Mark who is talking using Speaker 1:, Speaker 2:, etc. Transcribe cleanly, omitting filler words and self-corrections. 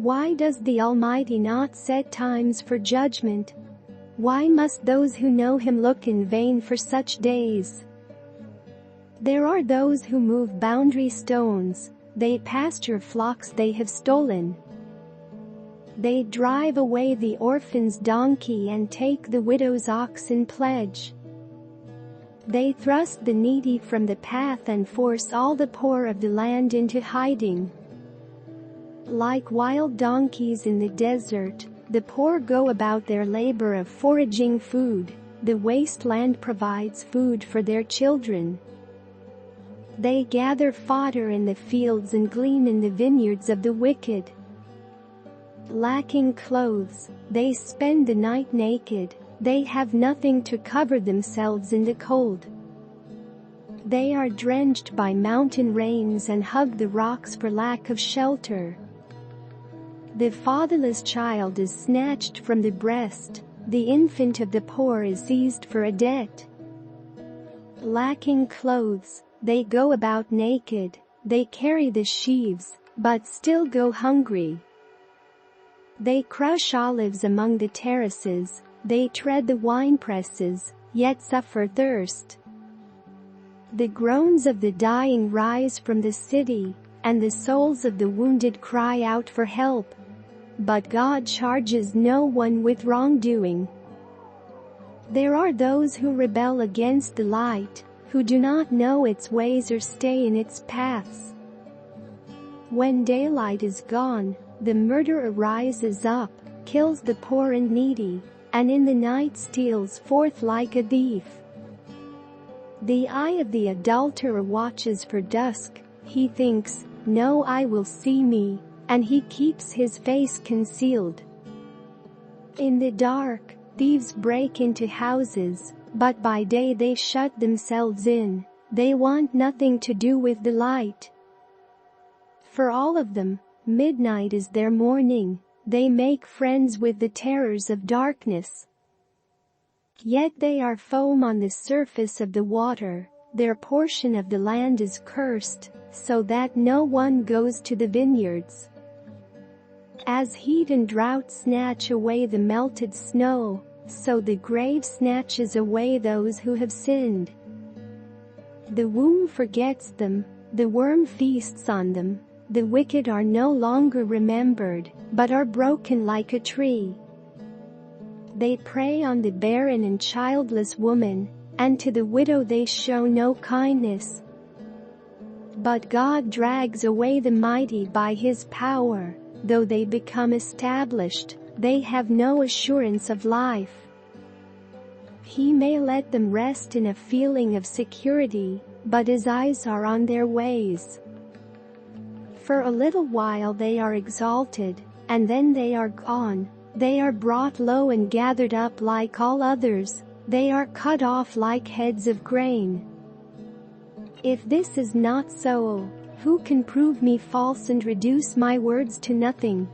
Speaker 1: Why does the Almighty not set times for judgment? Why must those who know him look in vain for such days? There are those who move boundary stones, they pasture flocks they have stolen. They drive away the orphan's donkey and take the widow's ox in pledge. They thrust the needy from the path and force all the poor of the land into hiding. Like wild donkeys in the desert, the poor go about their labor of foraging food. The wasteland provides food for their children. They gather fodder in the fields and glean in the vineyards of the wicked. Lacking clothes, they spend the night naked. They have nothing to cover themselves in the cold. They are drenched by mountain rains and hug the rocks for lack of shelter. The fatherless child is snatched from the breast. The infant of the poor is seized for a debt. Lacking clothes, they go about naked. They carry the sheaves, but still go hungry. They crush olives among the terraces. They tread the winepresses, yet suffer thirst. The groans of the dying rise from the city, and the souls of the wounded cry out for help. But God charges no one with wrongdoing. There are those who rebel against the light, who do not know its ways or stay in its paths. When daylight is gone, the murderer rises up, kills the poor and needy, and in the night steals forth like a thief. The eye of the adulterer watches for dusk. He thinks, "No eye will see me," and he keeps his face concealed. In the dark, thieves break into houses, but by day they shut themselves in. They want nothing to do with the light. For all of them, midnight is their morning. They make friends with the terrors of darkness. Yet they are foam on the surface of the water. Their portion of the land is cursed, so that no one goes to the vineyards. As heat and drought snatch away the melted snow, so the grave snatches away those who have sinned. The womb forgets them, the worm feasts on them. The wicked are no longer remembered, but are broken like a tree. They prey on the barren and childless woman, and to the widow they show no kindness. But God drags away the mighty by his power. Though they become established, they have no assurance of life. He may let them rest in a feeling of security, but his eyes are on their ways. For a little while they are exalted, and then they are gone. They are brought low and gathered up like all others. They are cut off like heads of grain. If this is not so, who can prove me false and reduce my words to nothing?